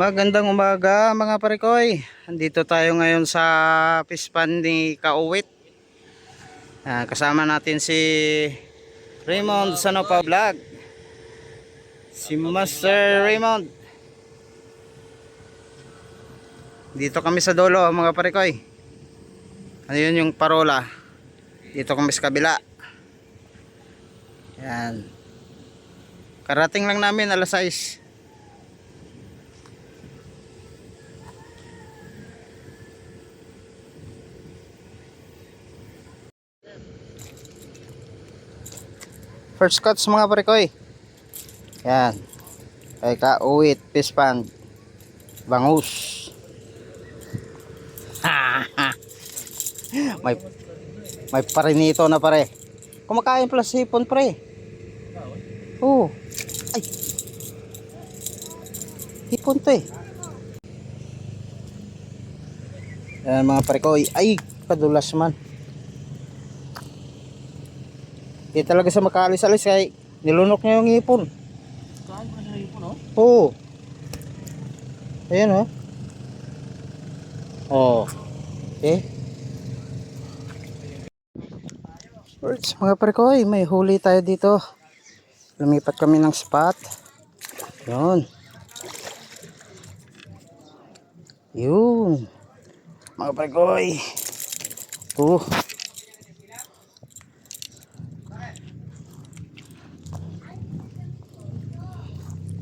Magandang umaga mga parekoy. Andito tayo ngayon sa fish pond ni Kauwit. Kasama natin si Raymond Sanopa Vlog. Si Master Raymond. Dito kami sa dulo mga parekoy. Ano yun yung parola. Dito kami sa kabila. Yan. Karating lang namin alas 6. First cuts mga parekoy. Yan. Kay Kauwit fish pond. Bangus. may may parinito na pare. Kumakain pala sipon pre. Oh. Ay. Hipon to eh. Yan mga parekoy. Ay, padulas man. Di talaga sa makaalis-alis kay nilunok niya yung hipon. Saan ba sa hipon, oh? Oo. Ayan oh. Oh. Okay. Alright mga parekoy, may huli tayo dito. Lumipat kami ng spot. Yun. Yun. Mga parekoy.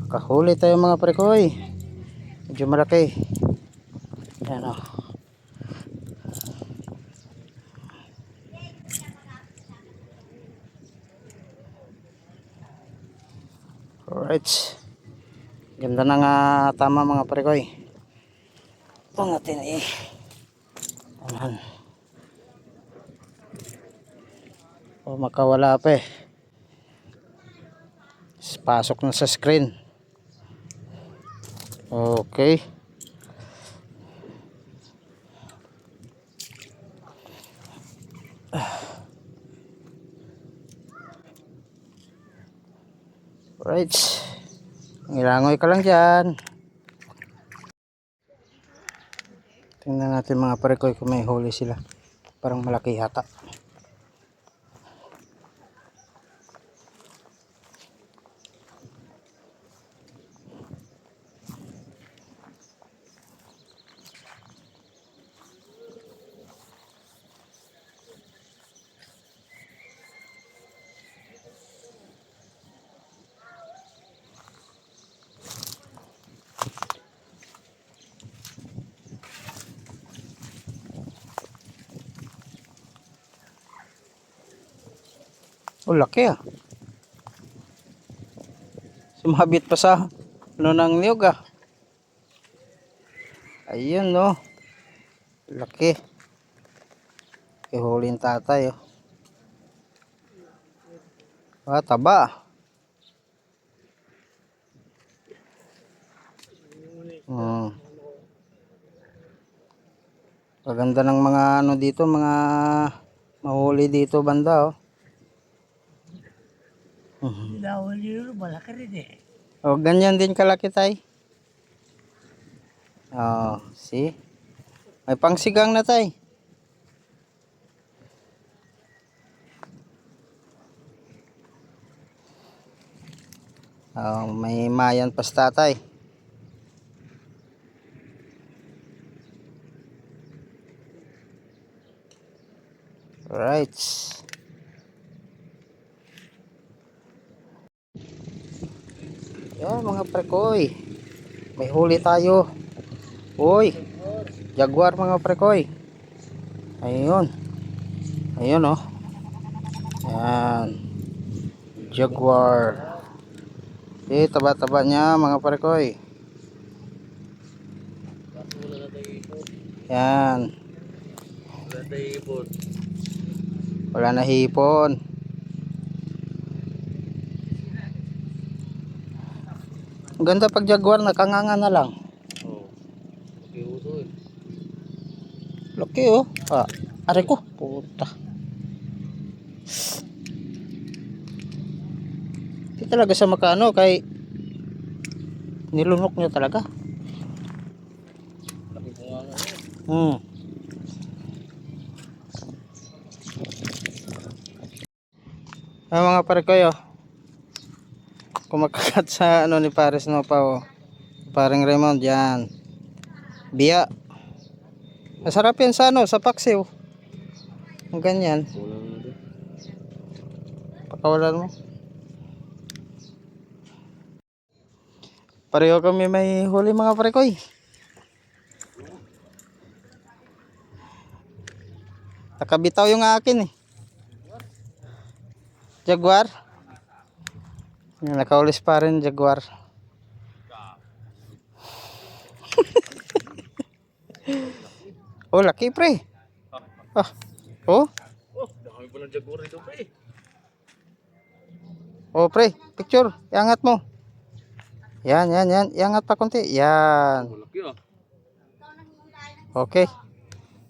Kahuli tayo mga parekoy. Medyo malaki. Yan o. Alright. Ganda na nga tama mga parekoy. Ito natin eh. Ayan. O makawala pa eh. Pasok na sa screen. Okay. Alright. Ilangoy ka lang dyan. Tingnan natin mga parekoy kung may huli sila. Parang malaki yata. Oh, laki ah. Sumabit pa sa ano ng niyog ah. Ayun no. Laki. Ihulin tatay oh. Ah, taba. Paganda ng mga ano dito, mga mahuli dito banda oh. Hinahuli yun, malaki rin eh. Oh, ganyan din kalaki tay. Oh, see? May pangsigang na tay. Oh, may mayan pa sa tatay. Right. Yan mga prekoy. May huli tayo. Uy. Jaguar mga prekoy. Ayun. Ayun oh. Yan. Jaguar. Taba-taba niya mga parekoy. Yan. Wala na hipon. Ang ganda pag jaguar, nakanganga na lang. Laki oh. Aray ko. Puta. Di talaga sa makano kay nilunok niya talaga. Hmm. Ay mga pare ko yo. Kumakagat sa ano ni Paris no pa oh. Paring Raymond yan. Biya. Masarap yan sa ano, sa paksiw. Ang ganyan. Pakawalan mo. Pareho kami may huli mga pare ko. Nakabitaw yung akin eh. Jaguar. Nakaulis pa rin Jaguar. Oh, laki pre. Ah. Oh. Oh, dami pa ng Jaguar dito pre. Oh pre, picture. Iangat mo. Yan. Iangat pa konti. Yan. Malaki ah. Okay.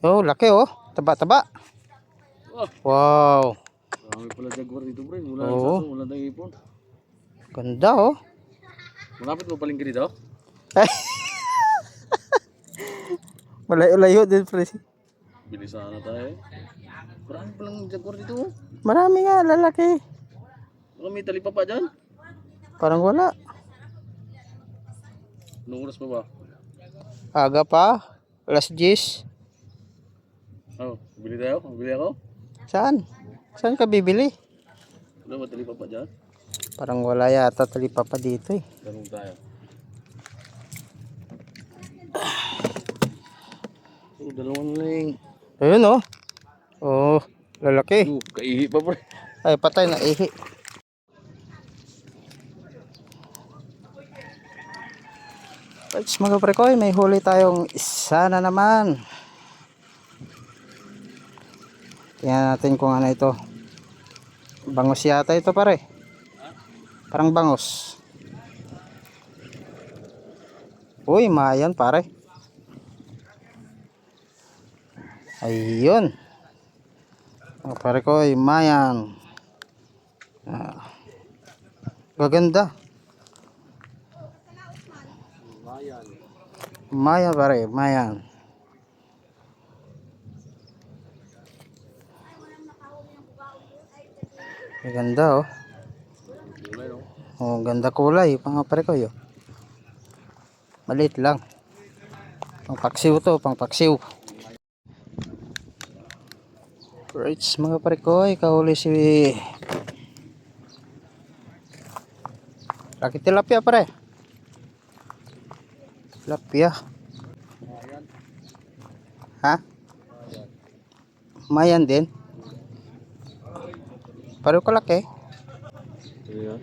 Oh, laki oh. Taba. Oh, Wow. dami pala Jaguar dito pre. Wala Oo. nang saso, wala nang ipon. Ganda oh. Malapit mo palingki dito? Malayo-layo din pre. Bilisan na tayo eh. Marami palang Jaguar dito oh. Marami nga lalaki. Baka may tali pa dyan. Parang wala. Anong oras pa ba? Aga pa. Alas 10. Oh, bili tayo? Bili ako? Saan? Saan ka bibili? Wala ba tali pa dyan? Parang wala yata talipa pa dito eh. Ganun tayo. Oh, dalawang ling. Ayun oh. Oh, lalaki. Kaihi pa pre. Ay, patay na ihi. Right, mga pre ko, may huli tayong isa na naman. Tingnan natin kung ano ito. Bangos yata ito pare. Parang bangos. Uy, mayan pare. Ayun. Mga pare ko, mayan. Gaganda. Mayan pare, mayan. Ganda oh. Oh, ganda kulay, mga pare ko yo. Maliit lang. Pangpaksiw to, pangpaksiw. Right, mga pare ko, kahuli si laki tilapia pare. Tilapia. Ha? Mayan din. Pareho kalaki. Ayan.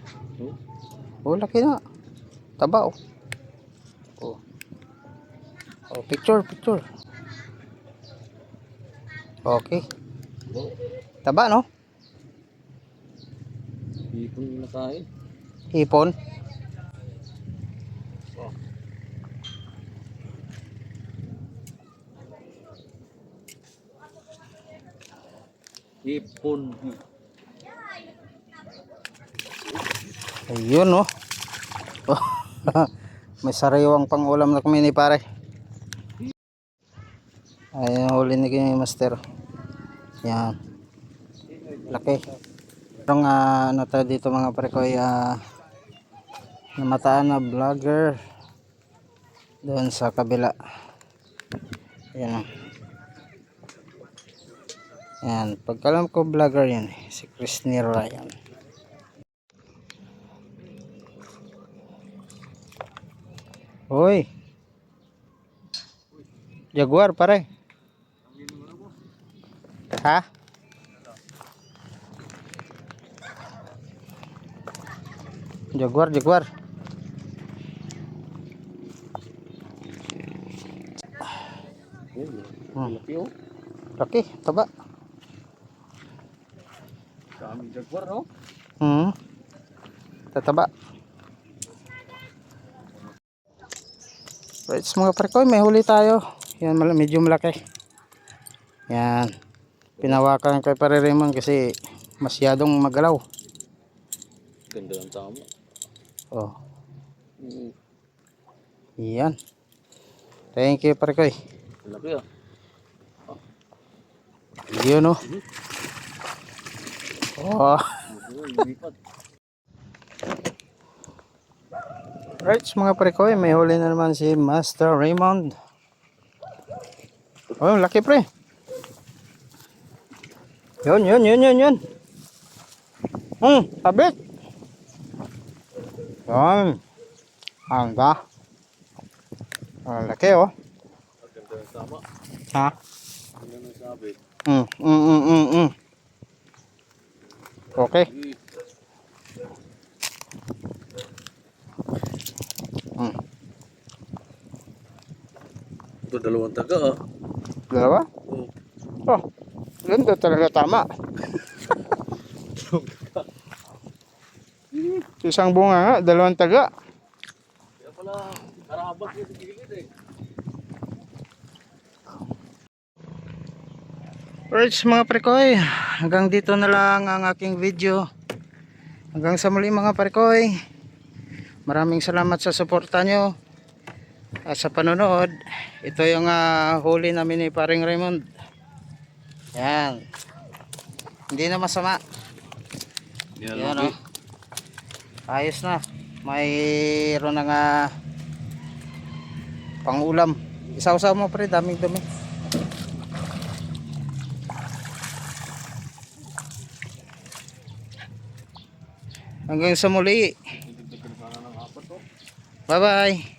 Oh, laki na. Taba oh. Oh. Oh, picture. Okay. Taba no? Ipon na tayo. Hipon. Ipon. Ayun no. Oh. May sariwang pang-ulam na kami ni pare. Ayun huli ni Master. Yan. Laki. Pero nga ano tayo dito mga pare ko ay namataan na vlogger doon sa kabila. Yan. Yan. Pagkalam ko vlogger yan. Si Chris Nira yan. Hoy. Jaguar pare. Ha? Jaguar. Laki oh. Laki, taba. Dami Jaguar no? Tataba. Right, mga pare ko, may huli tayo. Yan, medyo malaki. Yan. Pinawakan kay Pare Raymond kasi masyadong magalaw. Ganda ng tama. Oh. Yan. Thank you pare ko. Laki ah. Yun oh. Oh. Right, mga pre-koy, may huli na naman si Master Raymond. Oh, laki pre. Yun. Tabit. Yun. Hangga. Oh, laki oh. Ganda ng tama. Ha? Ganda ng sabit. Okay. Ito dalawang taga ah. Dalawa? Oh. Oh, ganda talaga tama. Isang bunga nga, dalawang taga. Kaya pala karabak yung sa gilid eh. Alright mga prekoy, hanggang dito na lang ang aking video. Hanggang sa muli mga prekoy. Maraming salamat sa suporta nyo at sa panonood. Ito yung huli namin ni paring Raymond. Yan. Hindi na masama. Yan oh. Ayos na. Mayroon na nga pang-ulam. Isaw-saw mo pre, daming dumi. Hanggang sa muli. Bye bye.